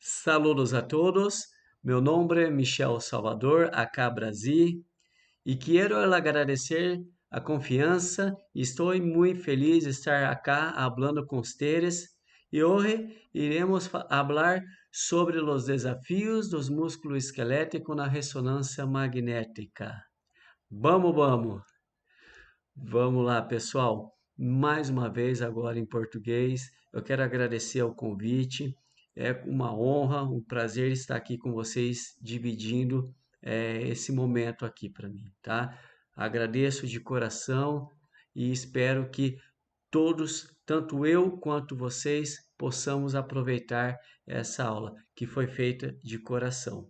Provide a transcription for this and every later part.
Saludos a todos, meu nome é Michel Salvador, acá Brasil, e quero agradecer a confiança. Estou muito feliz de estar acá falando com vocês e hoje iremos falar sobre os desafios dos músculos esqueléticos na ressonância magnética. Vamos! Vamos lá, pessoal. Mais uma vez, agora em português, eu quero agradecer o convite. É uma honra, um prazer estar aqui com vocês, dividindo esse momento aqui para mim, tá? Agradeço de coração e espero que todos, tanto eu quanto vocês, possamos aproveitar essa aula que foi feita de coração.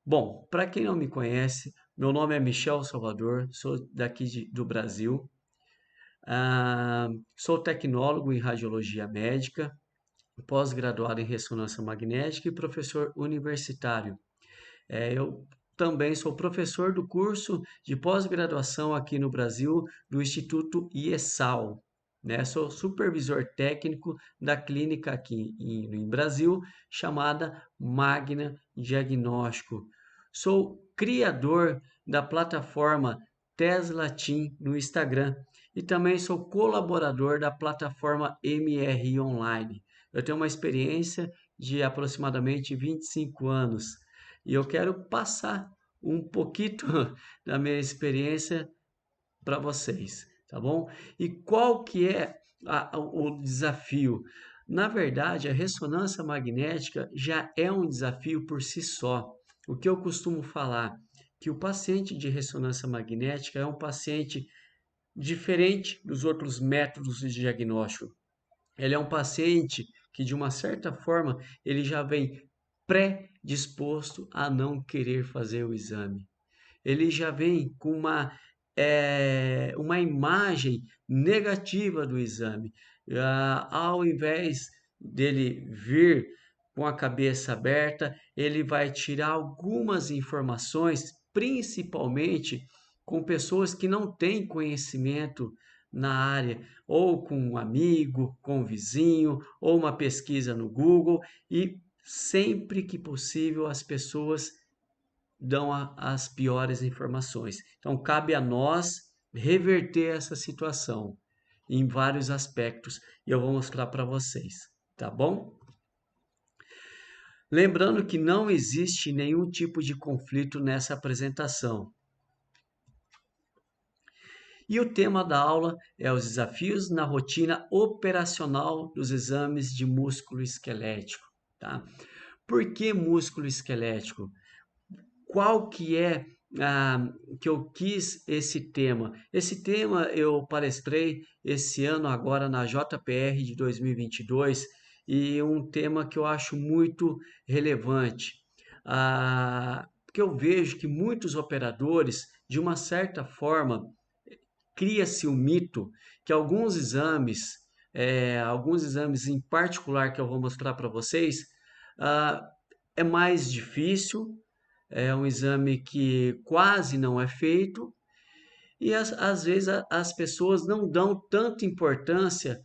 Bom, para quem não me conhece, meu nome é Michel Salvador, sou daqui do Brasil. Sou tecnólogo em radiologia médica, pós-graduado em ressonância magnética e professor universitário. Eu também sou professor do curso de pós-graduação aqui no Brasil do Instituto IESAL. Sou supervisor técnico da clínica aqui em Brasil, chamada Magna Diagnóstico. Sou criador da plataforma Tesla Team no Instagram e também sou colaborador da plataforma MRI Online. Eu tenho uma experiência de aproximadamente 25 anos e eu quero passar um pouquinho da minha experiência para vocês, tá bom? E qual que é o desafio? Na verdade, a ressonância magnética já é um desafio por si só. O que eu costumo falar? Que o paciente de ressonância magnética é um paciente diferente dos outros métodos de diagnóstico. Ele é um paciente que, de uma certa forma, ele já vem predisposto a não querer fazer o exame. Ele já vem com uma imagem negativa do exame. Ao invés dele vir com a cabeça aberta, ele vai tirar algumas informações, principalmente com pessoas que não têm conhecimento na área, ou com um amigo, com um vizinho, ou uma pesquisa no Google, e sempre que possível as pessoas dão as piores informações. Então, cabe a nós reverter essa situação em vários aspectos e eu vou mostrar para vocês, tá bom? Lembrando que não existe nenhum tipo de conflito nessa apresentação. E o tema da aula é os desafios na rotina operacional dos exames de músculo esquelético, tá? Por que músculo esquelético? Qual que é que eu quis esse tema? Esse tema eu palestrei esse ano agora na JPR de 2022 e um tema que eu acho muito relevante, porque eu vejo que muitos operadores, de uma certa forma, cria-se o mito que alguns exames em particular que eu vou mostrar para vocês, é mais difícil, é um exame que quase não é feito e às vezes as pessoas não dão tanta importância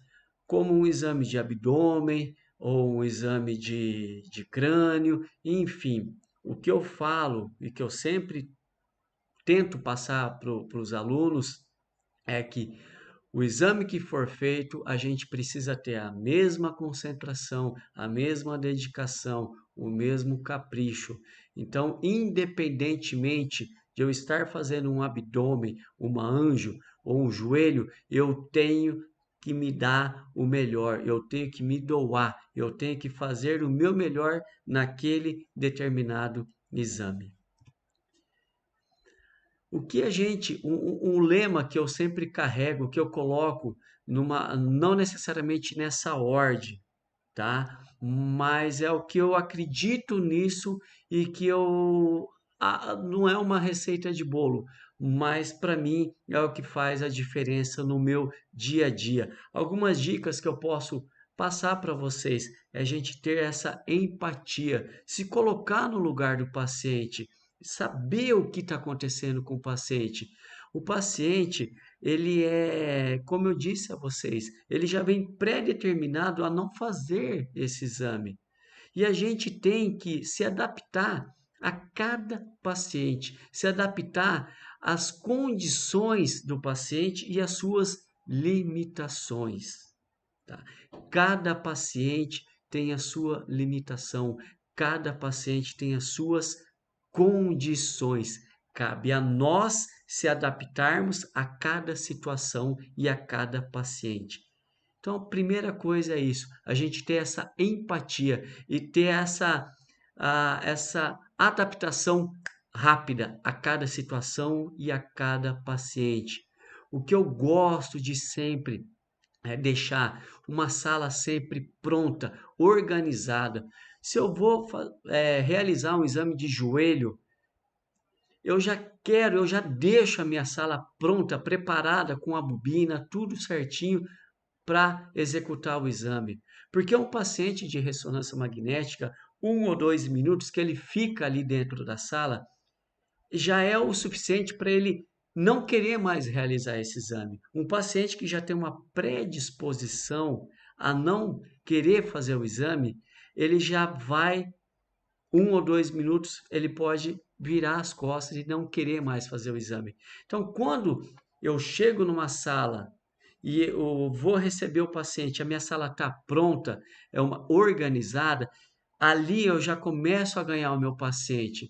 como um exame de abdômen ou um exame de crânio, enfim. O que eu falo e que eu sempre tento passar para os alunos é que o exame que for feito, a gente precisa ter a mesma concentração, a mesma dedicação, o mesmo capricho. Então, independentemente de eu estar fazendo um abdômen, uma anjo ou um joelho, eu tenho que me dar o melhor, eu tenho que me doar, eu tenho que fazer o meu melhor naquele determinado exame. O que um lema que eu sempre carrego, que eu coloco não necessariamente nessa ordem, tá? Mas é o que eu acredito nisso e que não é uma receita de bolo, mas para mim é o que faz a diferença no meu dia a dia. Algumas dicas que eu posso passar para vocês é a gente ter essa empatia, se colocar no lugar do paciente, saber o que está acontecendo com o paciente. O paciente, ele como eu disse a vocês, ele já vem pré-determinado a não fazer esse exame. E a gente tem que se adaptar a cada paciente, se adaptar às condições do paciente e às suas limitações. Tá? Cada paciente tem a sua limitação, cada paciente tem as suas condições. Cabe a nós se adaptarmos a cada situação e a cada paciente. Então, a primeira coisa é isso, a gente ter essa empatia e ter essa adaptação rápida a cada situação e a cada paciente. O que eu gosto de sempre é deixar uma sala sempre pronta, organizada. Se eu vou realizar um exame de joelho, eu já deixo a minha sala pronta, preparada com a bobina, tudo certinho para executar o exame. Porque um paciente de ressonância magnética, 1 ou 2 minutos que ele fica ali dentro da sala, já é o suficiente para ele não querer mais realizar esse exame. Um paciente que já tem uma predisposição a não querer fazer o exame, ele já vai 1 ou 2 minutos, ele pode virar as costas e não querer mais fazer o exame. Então, quando eu chego numa sala e eu vou receber o paciente, a minha sala está pronta, é uma organizada, ali eu já começo a ganhar o meu paciente.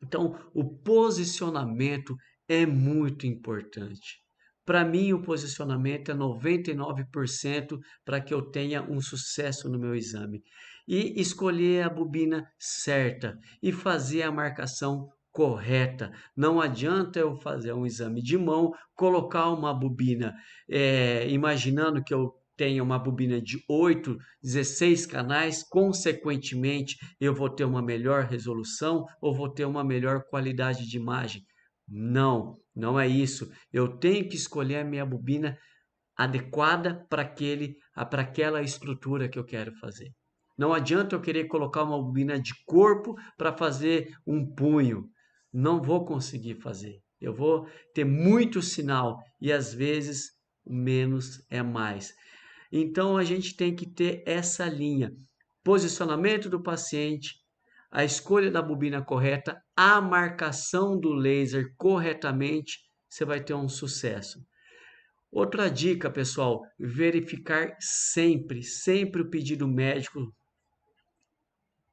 Então, o posicionamento é muito importante. Para mim, o posicionamento é 99% para que eu tenha um sucesso no meu exame. E escolher a bobina certa e fazer a marcação correta. Não adianta eu fazer um exame de mão, colocar uma bobina, imaginando que eu tenha uma bobina de 8, 16 canais, consequentemente eu vou ter uma melhor resolução ou vou ter uma melhor qualidade de imagem. Não, não é isso. Eu tenho que escolher a minha bobina adequada para aquela estrutura que eu quero fazer. Não adianta eu querer colocar uma bobina de corpo para fazer um punho. Não vou conseguir fazer. Eu vou ter muito sinal e às vezes menos é mais. Então a gente tem que ter essa linha: posicionamento do paciente, a escolha da bobina correta, a marcação do laser corretamente, você vai ter um sucesso. Outra dica, pessoal, verificar sempre o pedido médico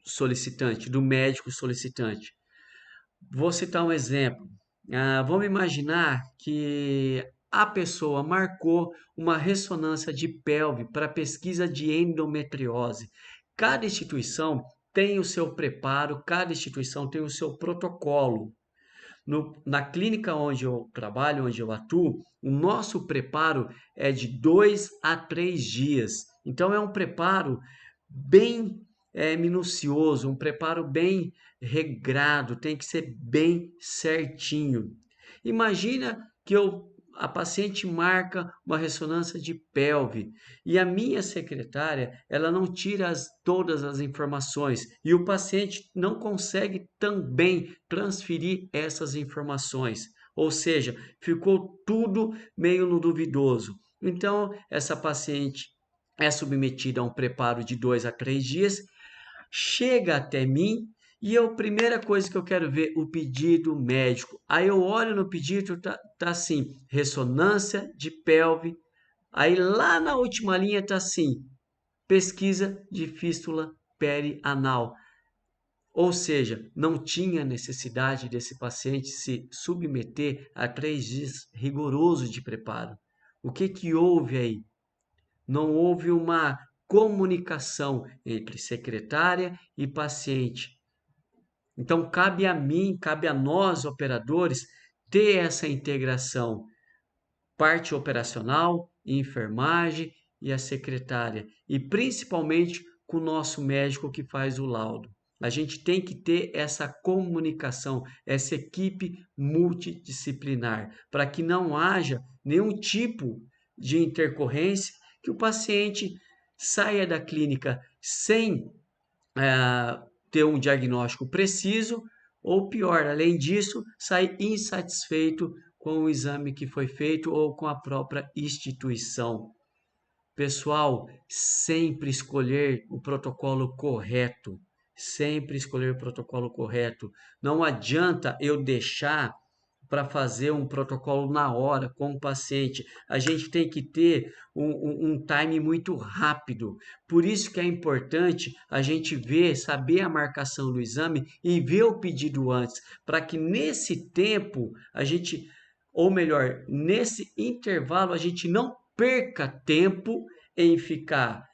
solicitante, do médico solicitante. Vou citar um exemplo. Vamos imaginar que a pessoa marcou uma ressonância de pelve para pesquisa de endometriose. Cada instituição tem o seu preparo, cada instituição tem o seu protocolo. Na clínica onde eu trabalho, onde eu atuo, o nosso preparo é de 2 a 3 dias. Então, é um preparo bem minucioso, um preparo bem regrado, tem que ser bem certinho. Imagina que a paciente marca uma ressonância de pelve e a minha secretária ela não tira todas as informações e o paciente não consegue também transferir essas informações, ou seja, ficou tudo meio no duvidoso. Então, essa paciente é submetida a um preparo de 2 a 3 dias, chega até mim e a primeira coisa que eu quero ver, o pedido médico. Aí eu olho no pedido, tá assim, ressonância de pelve. Aí lá na última linha tá assim, pesquisa de fístula perianal. Ou seja, não tinha necessidade desse paciente se submeter a 3 dias rigorosos de preparo. O que houve aí? Não houve uma comunicação entre secretária e paciente. Então, cabe a mim, cabe a nós, operadores, ter essa integração, parte operacional, enfermagem e a secretária, e principalmente com o nosso médico que faz o laudo. A gente tem que ter essa comunicação, essa equipe multidisciplinar, para que não haja nenhum tipo de intercorrência, que o paciente saia da clínica sem ter um diagnóstico preciso, ou pior, além disso, sai insatisfeito com o exame que foi feito ou com a própria instituição. Pessoal, sempre escolher o protocolo correto. Sempre escolher o protocolo correto. Não adianta eu deixar para fazer um protocolo na hora com o paciente. A gente tem que ter um time muito rápido. Por isso que é importante a gente ver, saber a marcação do exame e ver o pedido antes, para que nesse tempo a gente, ou melhor, nesse intervalo a gente não perca tempo em ficar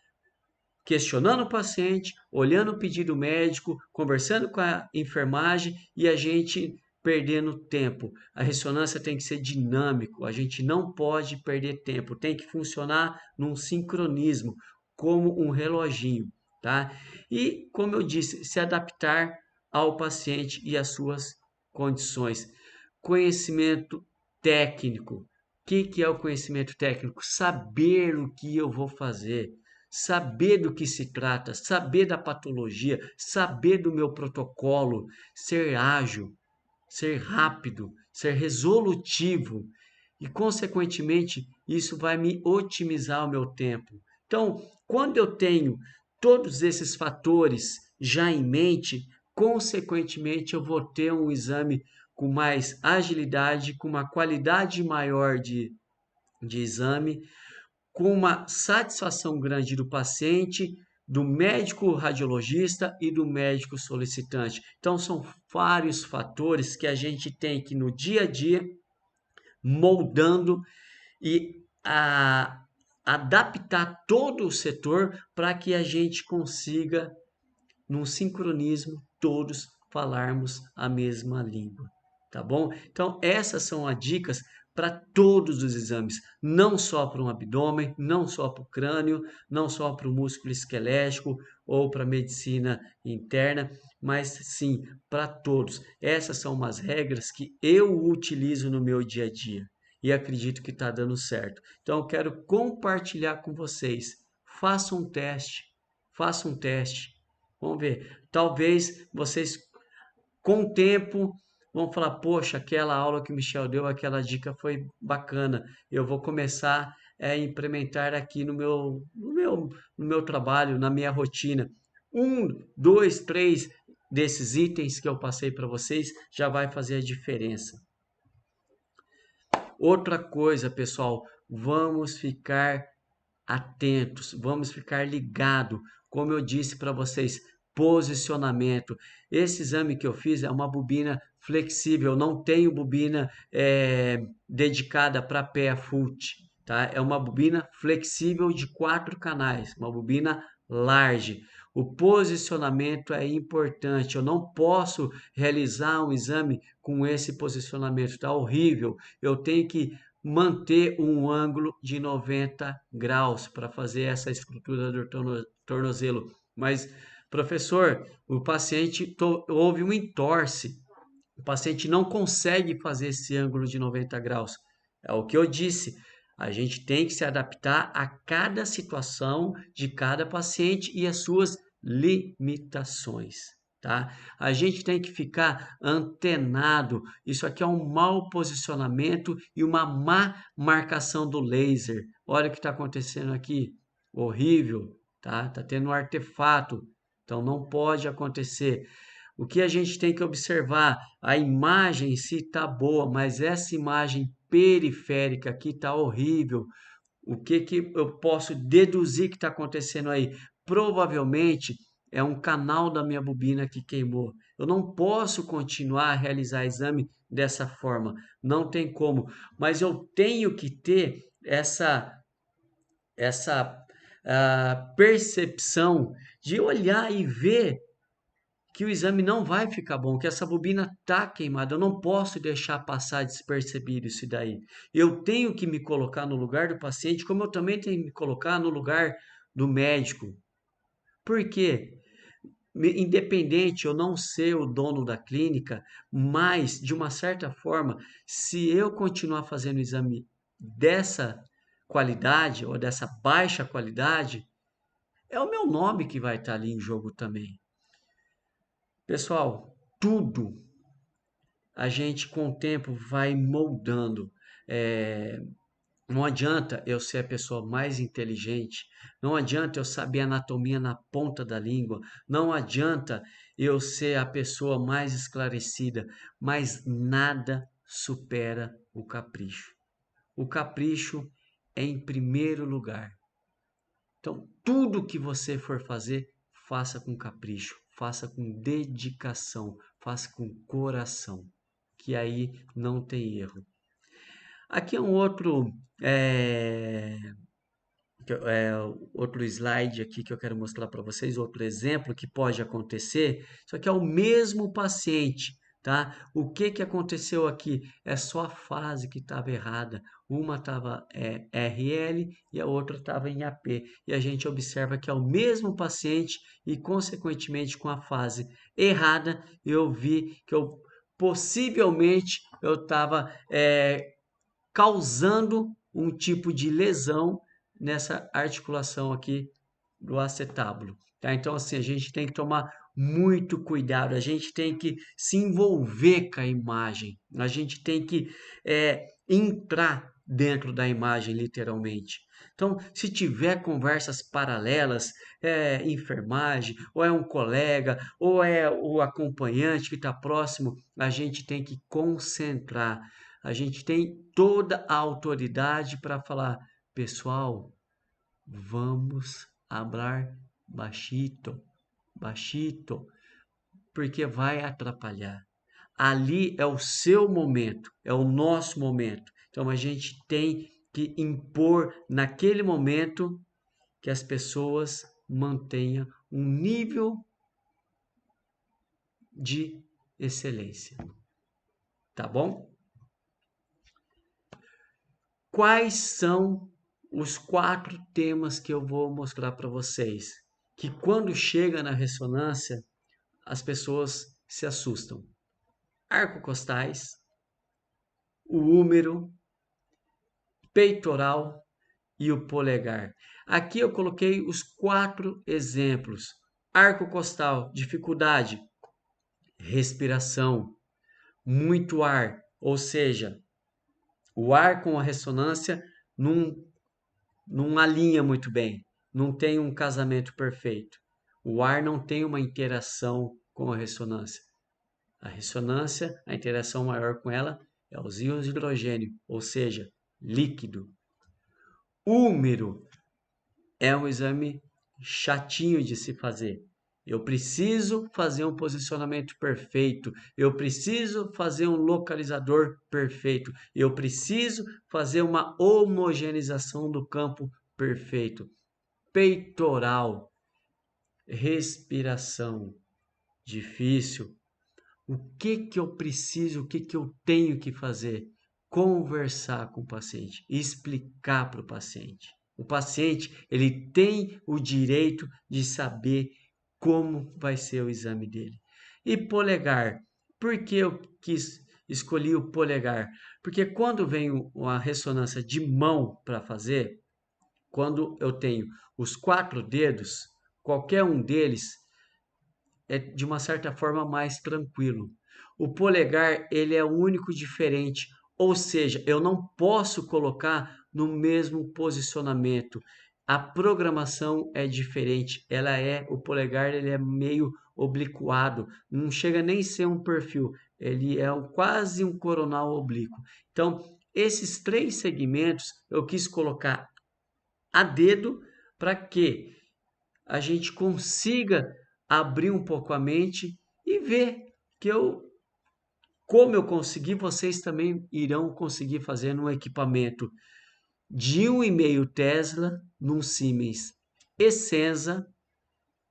questionando o paciente, olhando o pedido médico, conversando com a enfermagem e a gente perdendo tempo. A ressonância tem que ser dinâmico, a gente não pode perder tempo, tem que funcionar num sincronismo, como um reloginho, tá? E, como eu disse, se adaptar ao paciente e às suas condições. Conhecimento técnico. O que é o conhecimento técnico? Saber o que eu vou fazer, saber do que se trata, saber da patologia, saber do meu protocolo, ser ágil, ser rápido, ser resolutivo e, consequentemente, isso vai me otimizar o meu tempo. Então, quando eu tenho todos esses fatores já em mente, consequentemente, eu vou ter um exame com mais agilidade, com uma qualidade maior de exame, com uma satisfação grande do paciente, do médico radiologista e do médico solicitante. Então, são vários fatores que a gente tem que, no dia a dia, moldando e adaptar todo o setor para que a gente consiga, num sincronismo, todos falarmos a mesma língua, tá bom? Então, essas são as dicas para todos os exames, não só para um abdômen, não só para o crânio, não só para o músculo esquelético ou para a medicina interna, mas sim para todos. Essas são umas regras que eu utilizo no meu dia a dia e acredito que está dando certo. Então, eu quero compartilhar com vocês. Faça um teste, faça um teste. Vamos ver. Talvez vocês, com o tempo, vão falar: poxa, aquela aula que o Michel deu, aquela dica foi bacana. Eu vou começar a implementar aqui no meu trabalho, na minha rotina. Um, dois, três desses itens que eu passei para vocês já vai fazer a diferença. Outra coisa, pessoal, vamos ficar atentos, vamos ficar ligados. Como eu disse para vocês, posicionamento. Esse exame que eu fiz é uma bobina flexível, não tenho bobina dedicada para pé foot, tá? É uma bobina flexível de 4 canais, uma bobina large. O posicionamento é importante. Eu não posso realizar um exame com esse posicionamento, tá horrível. Eu tenho que manter um ângulo de 90 graus para fazer essa estrutura do tornozelo. Mas, professor, o paciente houve um entorse. O paciente não consegue fazer esse ângulo de 90 graus. É o que eu disse. A gente tem que se adaptar a cada situação de cada paciente e as suas limitações, tá? A gente tem que ficar antenado. Isso aqui é um mau posicionamento e uma má marcação do laser. Olha o que está acontecendo aqui. Horrível, tá? Tá tendo um artefato. Então não pode acontecer. O que a gente tem que observar? A imagem em si está boa, mas essa imagem periférica aqui está horrível. O que eu posso deduzir que está acontecendo aí? Provavelmente é um canal da minha bobina que queimou. Eu não posso continuar a realizar exame dessa forma, não tem como. Mas eu tenho que ter essa percepção de olhar e ver que o exame não vai ficar bom, que essa bobina está queimada. Eu não posso deixar passar despercebido isso daí. Eu tenho que me colocar no lugar do paciente, como eu também tenho que me colocar no lugar do médico. Por quê? Independente eu não ser o dono da clínica, mas de uma certa forma, se eu continuar fazendo o exame dessa qualidade ou dessa baixa qualidade, é o meu nome que vai estar ali em jogo também. Pessoal, tudo a gente com o tempo vai moldando. Não adianta eu ser a pessoa mais inteligente, não adianta eu saber anatomia na ponta da língua, não adianta eu ser a pessoa mais esclarecida, mas nada supera o capricho. O capricho é em primeiro lugar. Então, tudo que você for fazer, faça com capricho, faça com dedicação, faça com coração, que aí não tem erro. Aqui é um é, outro slide aqui que eu quero mostrar para vocês, outro exemplo que pode acontecer, só que é o mesmo paciente, tá? O que que aconteceu aqui? É só a fase que estava errada. Uma estava RL e a outra estava em AP. E a gente observa que é o mesmo paciente e, consequentemente, com a fase errada, eu vi que eu possivelmente eu estava causando um tipo de lesão nessa articulação aqui do acetábulo, tá? Então, assim, a gente tem que tomar muito cuidado, a gente tem que se envolver com a imagem, a gente tem que entrar dentro da imagem, literalmente. Então, se tiver conversas paralelas, enfermagem, ou é um colega, ou é o acompanhante que está próximo, a gente tem que concentrar. A gente tem toda a autoridade para falar, pessoal, vamos hablar baixito, baixito, porque vai atrapalhar. Ali é o seu momento, é o nosso momento. Então a gente tem que impor naquele momento que as pessoas mantenham um nível de excelência. Tá bom? Quais são os 4 temas que eu vou mostrar para vocês? Que quando chega na ressonância, as pessoas se assustam. Arcocostais, o húmero, peitoral e o polegar. Aqui eu coloquei os 4 exemplos. Arcocostal, dificuldade, respiração, muito ar, ou seja, o ar com a ressonância não, não alinha muito bem, não tem um casamento perfeito. O ar não tem uma interação com a ressonância. A ressonância, a interação maior com ela é os íons de hidrogênio, ou seja, líquido. Húmero é um exame chatinho de se fazer. Eu preciso fazer um posicionamento perfeito, eu preciso fazer um localizador perfeito, eu preciso fazer uma homogeneização do campo perfeito. Peitoral, respiração, difícil. O que que eu preciso, o que que eu tenho que fazer? Conversar com o paciente, explicar para o paciente. O paciente, ele tem o direito de saber como vai ser o exame dele. E polegar, por que eu escolhi o polegar? Porque quando vem uma ressonância de mão para fazer, quando eu tenho os 4 dedos, qualquer um deles é de uma certa forma mais tranquilo. O polegar, ele é o único diferente, ou seja, eu não posso colocar no mesmo posicionamento. A programação é diferente, o polegar ele é meio obliquado, não chega nem a ser um perfil, ele é quase um coronal oblíquo. Então, esses 3 segmentos eu quis colocar a dedo para que a gente consiga abrir um pouco a mente e ver que como eu consegui, vocês também irão conseguir fazer num equipamento de 1,5 Tesla, num Siemens Essenza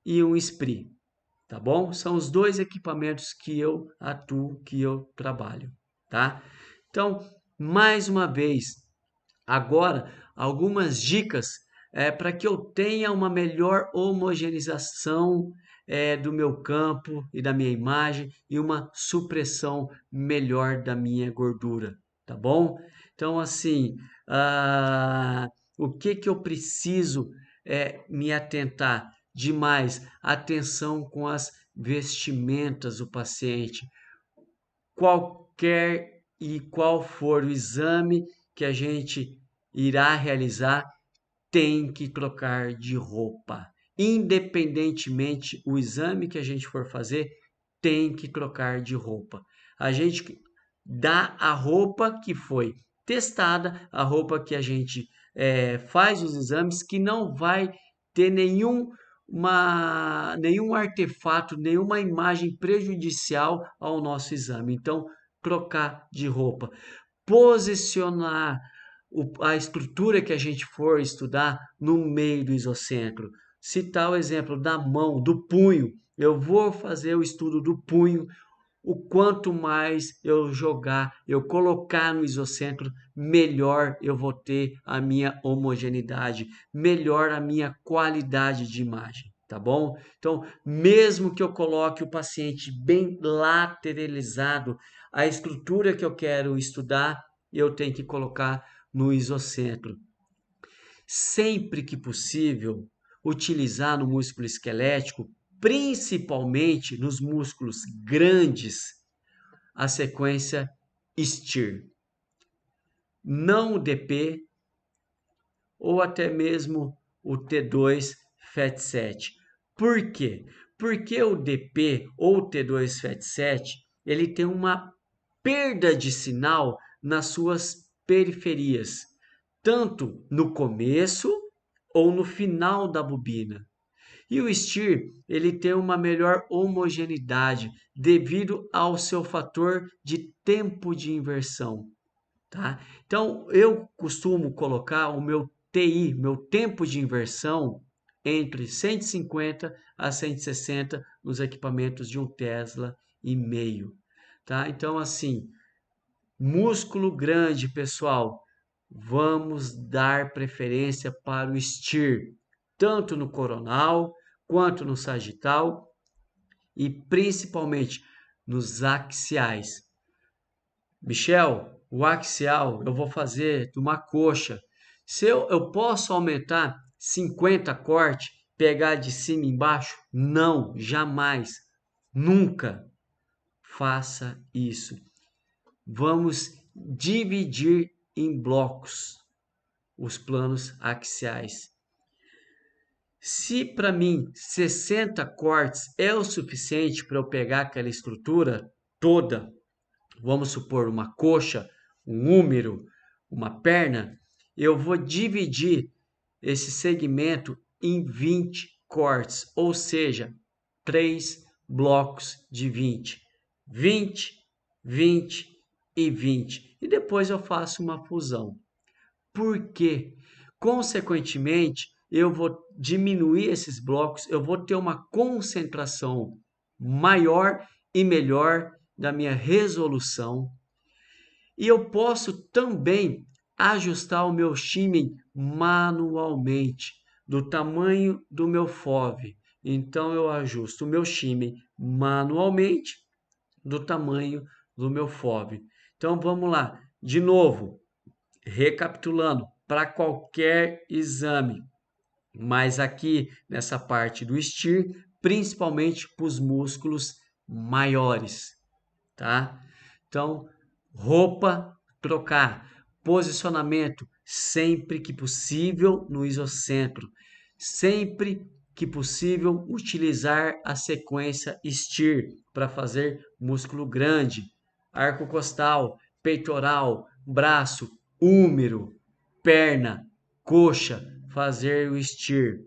e um Esprit, tá bom? São os 2 equipamentos que eu atuo, que eu trabalho, tá? Então, mais uma vez, agora algumas dicas para que eu tenha uma melhor homogeneização do meu campo e da minha imagem e uma supressão melhor da minha gordura, tá bom? Então, assim, o que que eu preciso me atentar demais? Atenção com as vestimentas do paciente. Qualquer e qual for o exame que a gente irá realizar, tem que trocar de roupa. Independentemente o exame que a gente for fazer, tem que trocar de roupa. A gente dá a roupa que foi testada, a roupa que a gente faz os exames, que não vai ter nenhum artefato, nenhuma imagem prejudicial ao nosso exame. Então, trocar de roupa. Posicionar a estrutura que a gente for estudar no meio do isocentro. Citar o exemplo da mão, do punho. Eu vou fazer o estudo do punho. O quanto mais eu jogar, eu colocar no isocentro, melhor eu vou ter a minha homogeneidade, melhor a minha qualidade de imagem, tá bom? Então, mesmo que eu coloque o paciente bem lateralizado, a estrutura que eu quero estudar, eu tenho que colocar no isocentro. Sempre que possível, utilizar no músculo esquelético, principalmente nos músculos grandes, a sequência STIR. Não o DP ou até mesmo o T2 FAT7. Por quê? Porque o DP ou o T2 FAT7, ele tem uma perda de sinal nas suas periferias, tanto no começo ou no final da bobina. E o STIR, ele tem uma melhor homogeneidade devido ao seu fator de tempo de inversão, tá? Então, eu costumo colocar o meu TI, meu tempo de inversão, entre 150 a 160 nos equipamentos de 1 Tesla e meio, tá? Então, assim, músculo grande, pessoal, vamos dar preferência para o STIR, tanto no coronal quanto no sagital e principalmente nos axiais. Michel, o axial eu vou fazer de uma coxa. Se eu posso aumentar 50 corte, pegar de cima e embaixo? Não, jamais, nunca faça isso. Vamos dividir em blocos os planos axiais. Se para mim 60 cortes é o suficiente para eu pegar aquela estrutura toda, vamos supor uma coxa, um húmero, uma perna, eu vou dividir esse segmento em 20 cortes, ou seja, 3 blocos de 20. 20, 20 e 20. E depois eu faço uma fusão. Por quê? Consequentemente, eu vou diminuir esses blocos, eu vou ter uma concentração maior e melhor da minha resolução. E eu posso também ajustar o meu shimmy manualmente, do tamanho do meu FOV. Então, eu ajusto o meu shimmy manualmente do tamanho do meu FOV. Então, vamos lá. De novo, recapitulando, para qualquer exame, mas aqui nessa parte do STIR, principalmente para os músculos maiores, tá? Então, roupa, trocar, posicionamento, sempre que possível no isocentro, sempre que possível utilizar a sequência STIR para fazer músculo grande, arco costal, peitoral, braço, húmero, perna, coxa, fazer o STIR.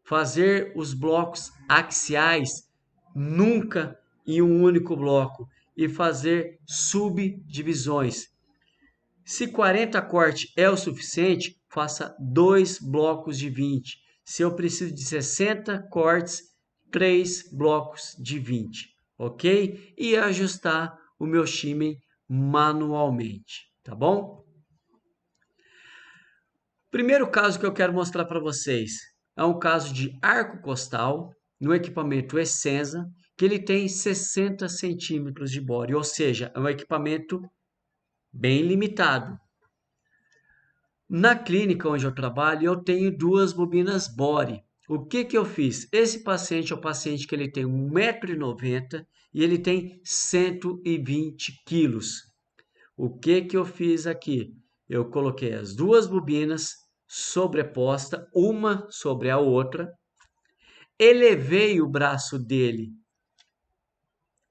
Fazer os blocos axiais nunca em um único bloco e fazer subdivisões. Se 40 cortes é o suficiente, faça 2 blocos de 20. Se eu preciso de 60 cortes, 3 blocos de 20, ok? E ajustar o meu shimmy manualmente, tá bom? Primeiro caso que eu quero mostrar para vocês é um caso de arco costal no equipamento Essenza, que ele tem 60 centímetros de bore, ou seja, é um equipamento bem limitado. Na clínica onde eu trabalho, eu tenho 2 bobinas bore. O que eu fiz? Esse paciente é o paciente que ele tem 1,90 m e ele tem 120 quilos. O que eu fiz aqui? eu coloquei as duas bobinas sobreposta, uma sobre a outra, elevei o braço dele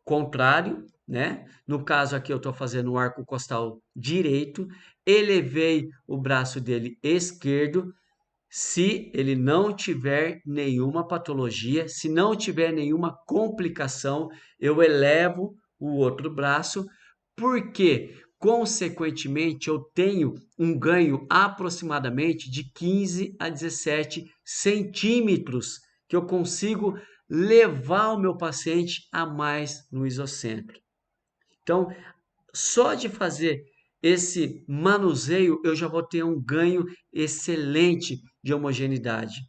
contrário, né? No caso aqui eu estou fazendo o arco costal direito, elevei o braço dele esquerdo. Se ele não tiver nenhuma patologia, se não tiver nenhuma complicação, eu elevo o outro braço, porque, consequentemente, eu tenho um ganho aproximadamente de 15 a 17 centímetros que eu consigo levar o meu paciente a mais no isocentro. Então, só de fazer esse manuseio, eu já vou ter um ganho excelente de homogeneidade,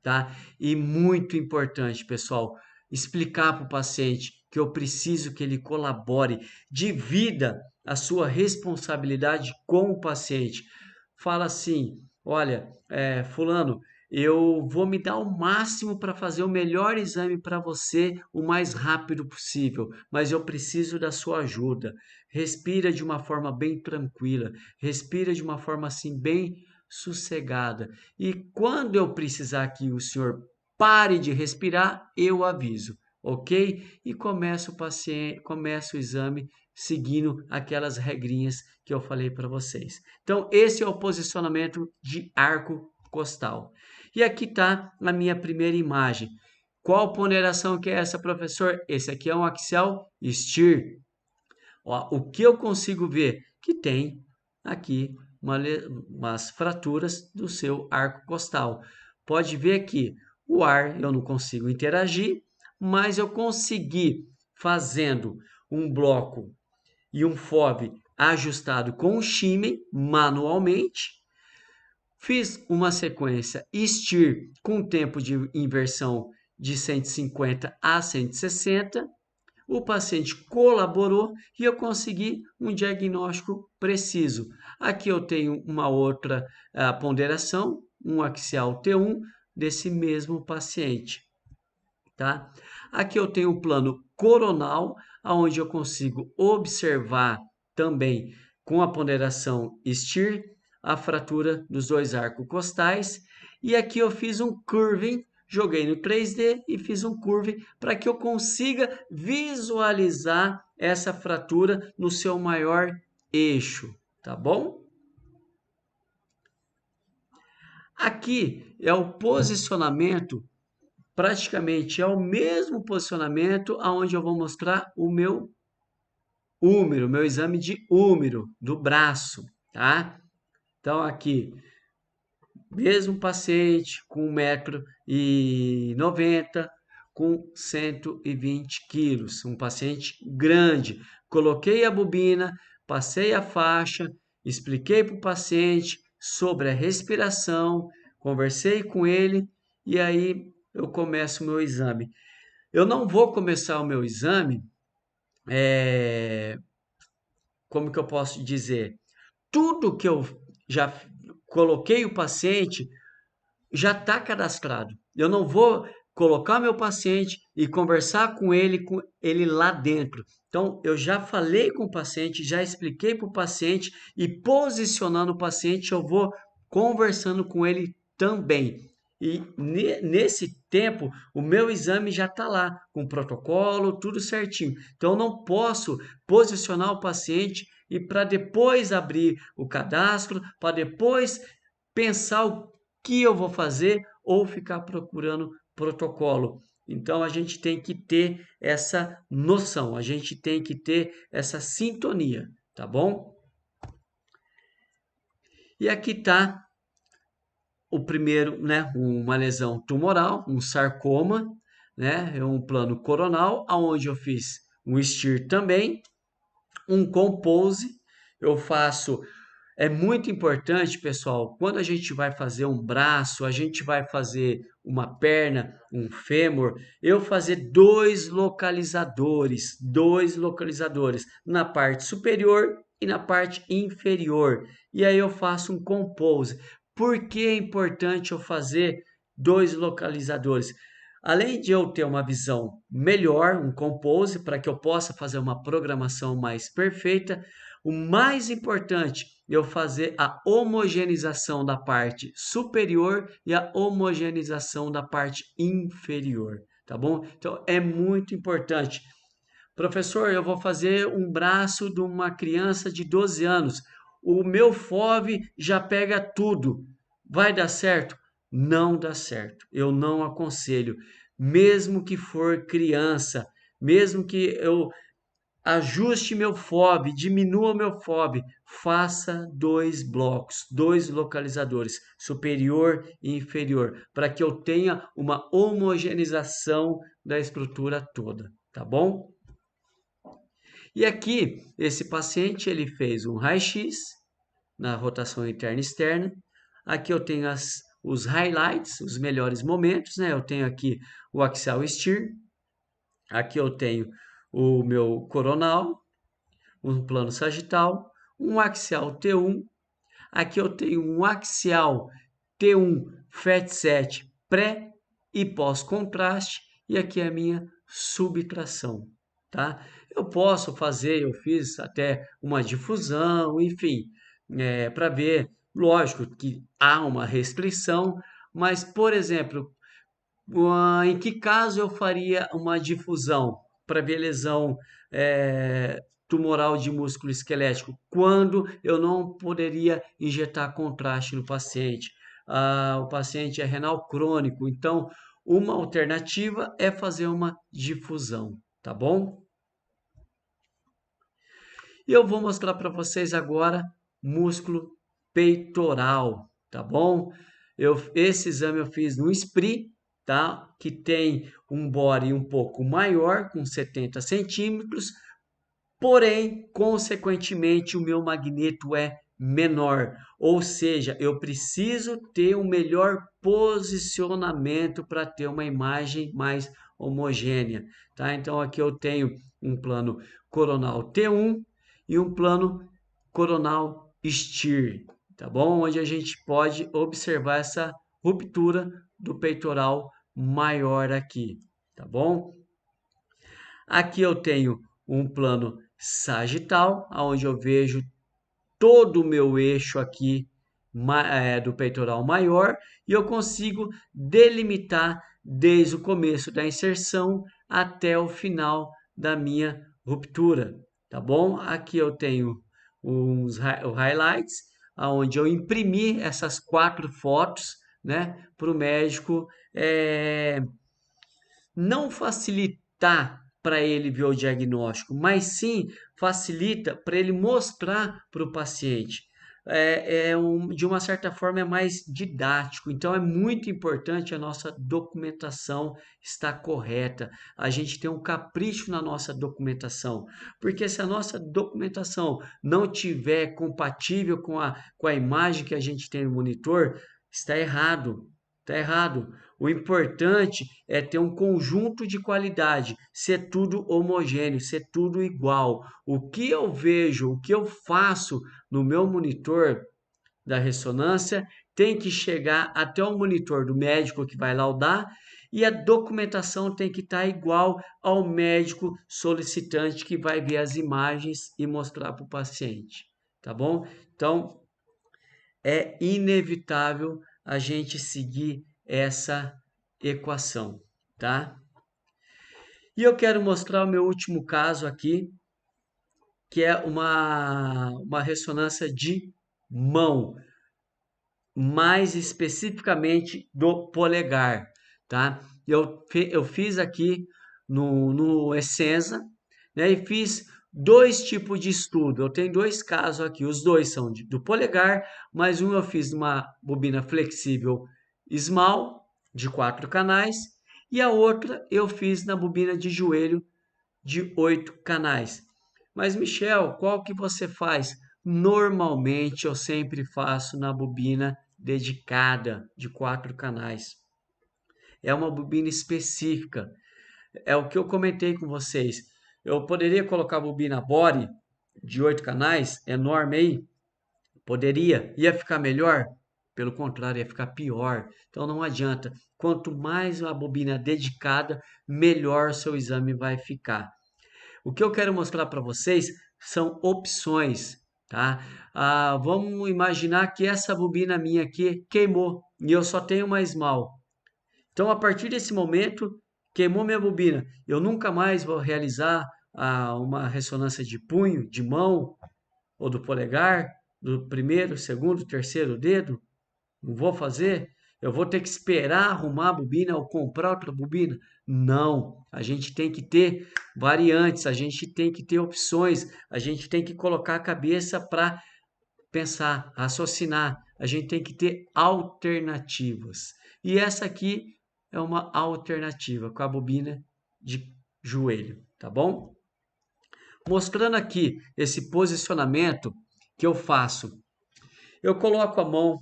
tá? E muito importante, pessoal, explicar para o paciente que eu preciso que ele colabore, divida a sua responsabilidade com o paciente. Fala assim, olha, fulano, eu vou me dar o máximo para fazer o melhor exame para você o mais rápido possível, mas eu preciso da sua ajuda. Respira de uma forma bem tranquila, respira de uma forma assim bem sossegada. E quando eu precisar que o senhor pare de respirar, eu aviso, ok? E começa o exame seguindo aquelas regrinhas que eu falei para vocês. Então, esse é o posicionamento de arco costal. E aqui está a minha primeira imagem. Qual ponderação que é essa, professor? Esse aqui é um axial steer. Ó, o que eu consigo ver? Que tem aqui umas fraturas do seu arco costal. Pode ver que o ar eu não consigo interagir, mas eu consegui fazendo um bloco e um FOV ajustado com o shimmy manualmente. Fiz uma sequência STIR com tempo de inversão de 150 a 160. O paciente colaborou e eu consegui um diagnóstico preciso. Aqui eu tenho uma outra ponderação, um axial T1 desse mesmo paciente, tá? Aqui eu tenho o plano coronal, onde eu consigo observar também com a ponderação STIR a fratura dos dois arcos costais. E aqui eu fiz um curving, joguei no 3D e fiz um curving para que eu consiga visualizar essa fratura no seu maior eixo, tá bom? Aqui é o posicionamento, praticamente é o mesmo posicionamento aonde eu vou mostrar o meu húmero, meu exame de húmero do braço, tá? Então aqui, mesmo paciente com 1,90 m, com 120 quilos, um paciente grande. Coloquei a bobina, passei a faixa, expliquei para o paciente sobre a respiração, conversei com ele e aí eu começo o meu exame. Eu não vou começar o meu exame, como que eu posso dizer? Tudo que eu já coloquei o paciente já está cadastrado. Eu não vou colocar meu paciente e conversar com ele lá dentro. Então, eu já falei com o paciente, já expliquei para o paciente e posicionando o paciente, eu vou conversando com ele também. E nesse tempo, o meu exame já está lá, com o protocolo, tudo certinho. Então, eu não posso posicionar o paciente e para depois abrir o cadastro, para depois pensar o que eu vou fazer ou ficar procurando protocolo. Então a gente tem que ter essa noção, a gente tem que ter essa sintonia, tá bom? E aqui está o primeiro, né, uma lesão tumoral, um sarcoma, né, é um plano coronal, aonde eu fiz um STIR também, um compose, eu faço. É muito importante, pessoal, quando a gente vai fazer um braço, a gente vai fazer uma perna, um fêmur, eu fazer dois localizadores na parte superior e na parte inferior. E aí eu faço um compose. Por que é importante eu fazer dois localizadores? Além de eu ter uma visão melhor, um compose, para que eu possa fazer uma programação mais perfeita, O mais importante é eu fazer a homogeneização da parte superior e a homogeneização da parte inferior, tá bom? Então é muito importante. Professor, eu vou fazer um braço de uma criança de 12 anos. O meu FOV já pega tudo. Vai dar certo? Não dá certo. Eu não aconselho. Mesmo que for criança, mesmo que eu ajuste meu FOB, diminua meu FOB, faça dois blocos, dois localizadores, superior e inferior, para que eu tenha uma homogeneização da estrutura toda, tá bom? E aqui, esse paciente, ele fez um raio-x na rotação interna e externa. Aqui eu tenho os highlights, os melhores momentos, né? Eu tenho aqui o axial steer, aqui eu tenho o meu coronal, um plano sagital, um axial T1, aqui eu tenho um axial T1 FET7 pré e pós-contraste, e aqui é a minha subtração, tá? Eu posso fazer, eu fiz até uma difusão, enfim, para ver, lógico que há uma restrição, mas, por exemplo, em que caso eu faria uma difusão para ver lesão tumoral de músculo esquelético? Quando eu não poderia injetar contraste no paciente. O paciente é renal crônico, então uma alternativa é fazer uma difusão, tá bom? E eu vou mostrar para vocês agora músculo peitoral, tá bom? Esse exame eu fiz no SPRI, tá? Que tem um body um pouco maior, com 70 centímetros, porém, consequentemente, o meu magneto é menor, ou seja, eu preciso ter um melhor posicionamento para ter uma imagem mais homogênea, tá? Então aqui eu tenho um plano coronal T1 e um plano coronal STIR, tá bom? Onde a gente pode observar essa ruptura do peitoral maior aqui, tá bom? Aqui eu tenho um plano sagital, onde eu vejo todo o meu eixo aqui do peitoral maior e eu consigo delimitar desde o começo da inserção até o final da minha ruptura, tá bom? Aqui eu tenho os highlights, onde eu imprimi essas 4 fotos, né, para o médico não facilitar para ele ver o diagnóstico, mas sim facilita para ele mostrar para o paciente. De uma certa forma, é mais didático. Então, é muito importante a nossa documentação estar correta. A gente tem um capricho na nossa documentação, porque se a nossa documentação não tiver compatível com a imagem que a gente tem no monitor, está errado. Está errado. O importante é ter um conjunto de qualidade, ser tudo homogêneo, ser tudo igual. O que eu vejo, o que eu faço no meu monitor da ressonância tem que chegar até o monitor do médico que vai laudar e a documentação tem que estar igual ao médico solicitante que vai ver as imagens e mostrar para o paciente, tá bom? Então, é inevitável a gente seguir essa equação, tá? E eu quero mostrar o meu último caso aqui, que é uma ressonância de mão, mais especificamente do polegar, tá? Eu fiz aqui no Essenza, né? E fiz dois tipos de estudo. Eu tenho dois casos aqui, os dois são do polegar, mas um eu fiz numa bobina flexível Small, de 4 canais, e a outra eu fiz na bobina de joelho de 8 canais. Mas, Michel, qual que você faz? Normalmente eu sempre faço na bobina dedicada de 4 canais. É uma bobina específica. É o que eu comentei com vocês. Eu poderia colocar a bobina body de 8 canais, enorme aí? Poderia. Ia ficar melhor? Pelo contrário, ia ficar pior. Então não adianta. Quanto mais a bobina dedicada, melhor seu exame vai ficar. O que eu quero mostrar para vocês são opções, tá? Vamos imaginar que essa bobina minha aqui queimou e eu só tenho uma Small. Então, a partir desse momento, queimou minha bobina. Eu nunca mais vou realizar uma ressonância de punho, de mão ou do polegar, do primeiro, segundo, terceiro dedo. Não vou fazer? Eu vou ter que esperar arrumar a bobina ou comprar outra bobina? Não. A gente tem que ter variantes, a gente tem que ter opções, a gente tem que colocar a cabeça para pensar, raciocinar. A gente tem que ter alternativas. E essa aqui é uma alternativa com a bobina de joelho, tá bom? Mostrando aqui esse posicionamento que eu faço. Eu coloco a mão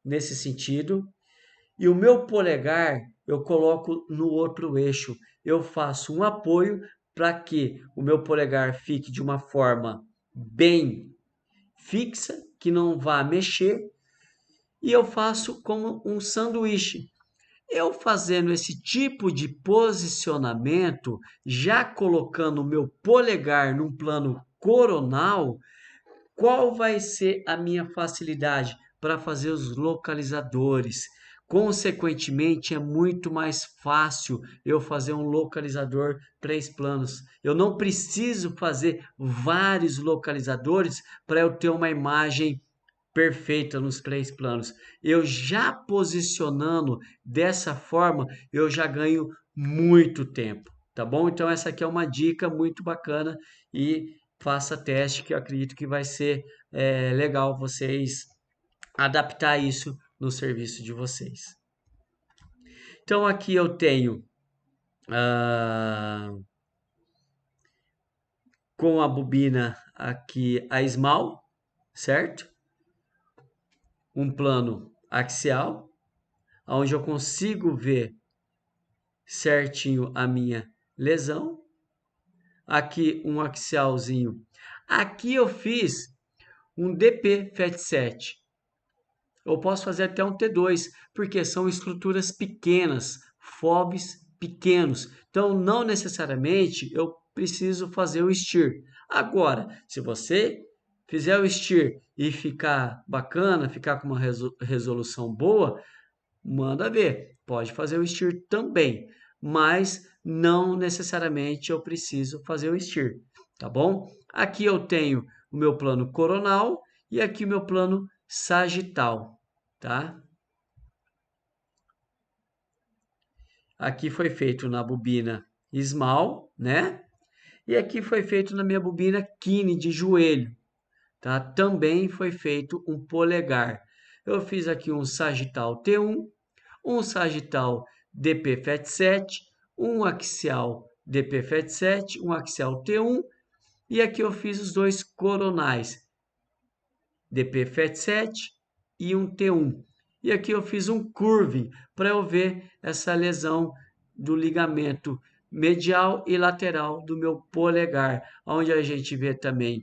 nesse sentido e o meu polegar eu coloco no outro eixo. Eu faço um apoio para que o meu polegar fique de uma forma bem fixa, que não vá mexer, e eu faço como um sanduíche. Eu fazendo esse tipo de posicionamento, já colocando o meu polegar num plano coronal, qual vai ser a minha facilidade para fazer os localizadores? Consequentemente, é muito mais fácil eu fazer um localizador 3 planos. Eu não preciso fazer vários localizadores para eu ter uma imagem perfeita nos 3 planos. Eu já posicionando dessa forma, eu já ganho muito tempo, tá bom? Então essa aqui é uma dica muito bacana e faça teste que eu acredito que vai ser legal vocês adaptar isso no serviço de vocês. Então aqui eu tenho com a bobina aqui a Small, certo? Um plano axial, onde eu consigo ver certinho a minha lesão. Aqui um axialzinho. Aqui eu fiz um DP FET7. Eu posso fazer até um T2, porque são estruturas pequenas, FOBs pequenos. Então, não necessariamente eu preciso fazer o STIR. Agora, se você fizer o STIR e ficar bacana, ficar com uma resolução boa, manda ver. Pode fazer o STIR também, mas não necessariamente eu preciso fazer o STIR, tá bom? Aqui eu tenho o meu plano coronal e aqui o meu plano sagital, tá? Aqui foi feito na bobina Small, né? E aqui foi feito na minha bobina Kine de joelho, tá? Também foi feito um polegar. Eu fiz aqui um sagital T1, um sagital DP FET7, um axial DP FET7, um axial T1 e aqui eu fiz os dois coronais DP FET7 e um T1. E aqui eu fiz um curving para eu ver essa lesão do ligamento medial e lateral do meu polegar, onde a gente vê também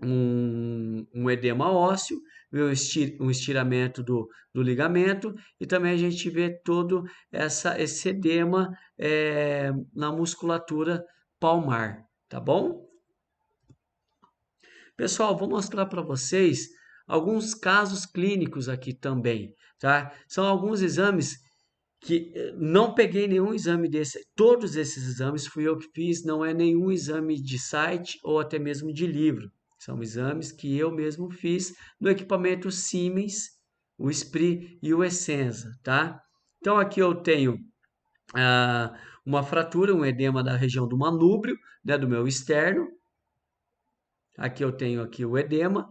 um edema ósseo, um estiramento do ligamento e também a gente vê todo esse edema na musculatura palmar, tá bom? Pessoal, vou mostrar para vocês alguns casos clínicos aqui também, tá? São alguns exames que não peguei nenhum exame desse, todos esses exames fui eu que fiz, não é nenhum exame de site ou até mesmo de livro. São exames que eu mesmo fiz no equipamento Siemens, o SPRI e o Essenza, tá? Então aqui eu tenho uma fratura, um edema da região do manúbrio, né, do meu externo. Aqui eu tenho aqui o edema.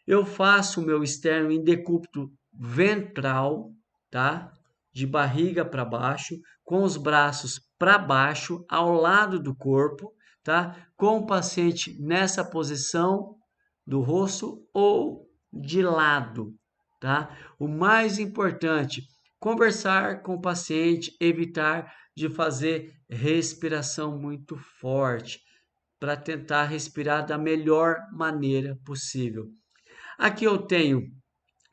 Eu faço o meu externo em decúbito ventral, tá? De barriga para baixo, com os braços para baixo, ao lado do corpo, tá? Com o paciente nessa posição do rosto ou de lado, tá? O mais importante, conversar com o paciente, evitar de fazer respiração muito forte, para tentar respirar da melhor maneira possível. Aqui eu tenho,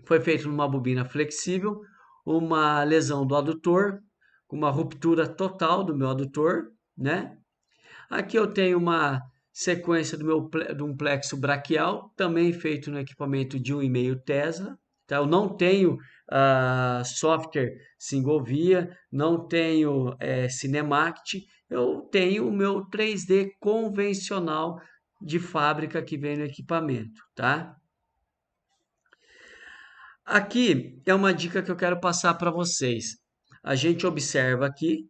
foi feito numa bobina flexível, uma lesão do adutor, uma ruptura total do meu adutor, né? Aqui eu tenho uma sequência de um plexo braquial, também feito no equipamento de 1,5 Tesla. Tá? Eu não tenho software single via, não tenho Cinematic, eu tenho o meu 3D convencional de fábrica que vem no equipamento, tá? Aqui é uma dica que eu quero passar para vocês. A gente observa aqui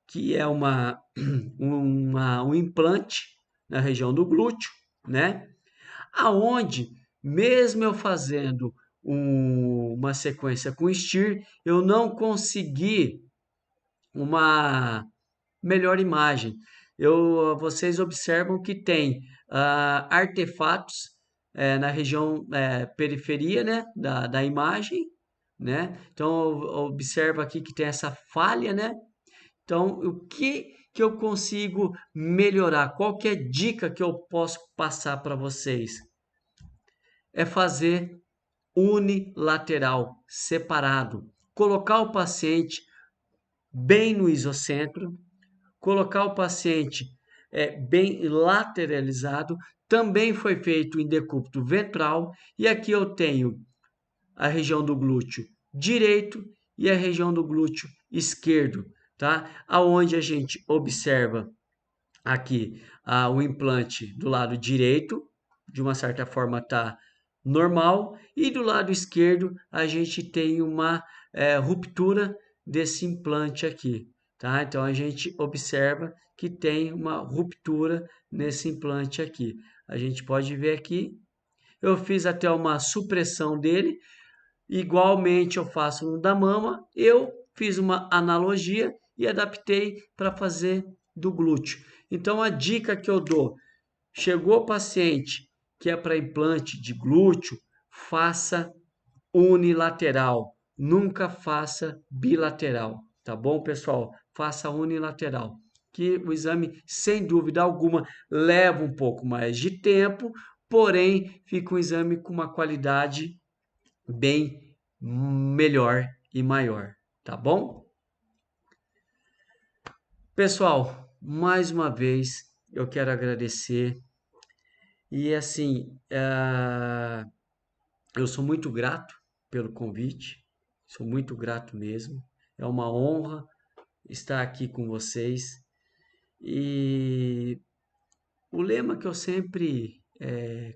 que é um implante na região do glúteo, né? Aonde, mesmo eu fazendo uma sequência com steer, eu não consegui uma melhor imagem. Vocês observam que tem artefatos na região periferia, né, da imagem, né? Então observa aqui que tem essa falha, né? Então o que eu consigo melhorar? Qual que é a dica que eu posso passar para vocês? É fazer unilateral, separado. Colocar o paciente bem no isocentro, colocar o paciente bem lateralizado. Também foi feito em decúbito ventral. E aqui eu tenho a região do glúteo direito e a região do glúteo esquerdo, tá? Aonde a gente observa aqui o implante do lado direito, de uma certa forma está normal, e do lado esquerdo a gente tem uma ruptura desse implante aqui, tá? Então a gente observa que tem uma ruptura nesse implante aqui. A gente pode ver aqui, eu fiz até uma supressão dele, igualmente eu faço no da mama, eu fiz uma analogia e adaptei para fazer do glúteo. Então a dica que eu dou, chegou o paciente que é para implante de glúteo, faça unilateral, nunca faça bilateral, tá bom, pessoal? Faça unilateral, que o exame, sem dúvida alguma, leva um pouco mais de tempo, porém fica um exame com uma qualidade bem melhor e maior, tá bom? Pessoal, mais uma vez eu quero agradecer e assim, eu sou muito grato pelo convite, sou muito grato mesmo. É uma honra estar aqui com vocês e o lema que eu sempre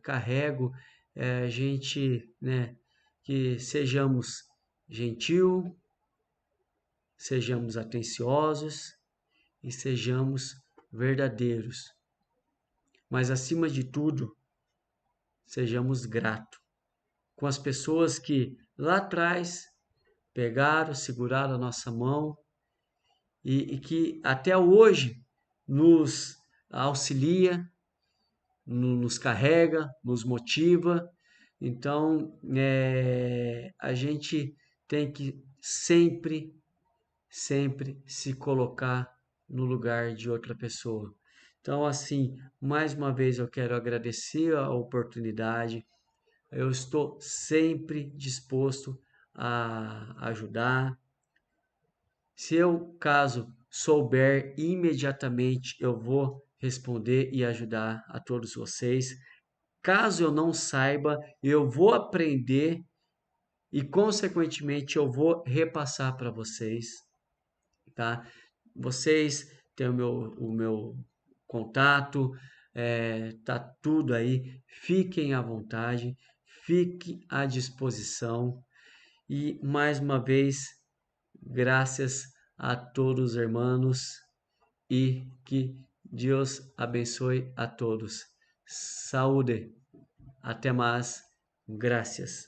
carrego é a gente, né, que sejamos gentil, sejamos atenciosos e sejamos verdadeiros. Mas acima de tudo, sejamos gratos com as pessoas que lá atrás pegaram, seguraram a nossa mão e que até hoje nos auxilia, nos carrega, nos motiva. Então, a gente tem que sempre se colocar no lugar de outra pessoa. Então, assim, mais uma vez eu quero agradecer a oportunidade. Eu estou sempre disposto a ajudar. Se eu, caso souber, imediatamente eu vou responder e ajudar a todos vocês. Caso eu não saiba, eu vou aprender e, consequentemente, eu vou repassar para vocês, tá? Vocês têm o meu contato, tá tudo aí. Fiquem à vontade, fique à disposição. E mais uma vez, graças a todos os irmãos e que Deus abençoe a todos. Saúde. Até mais. Graças.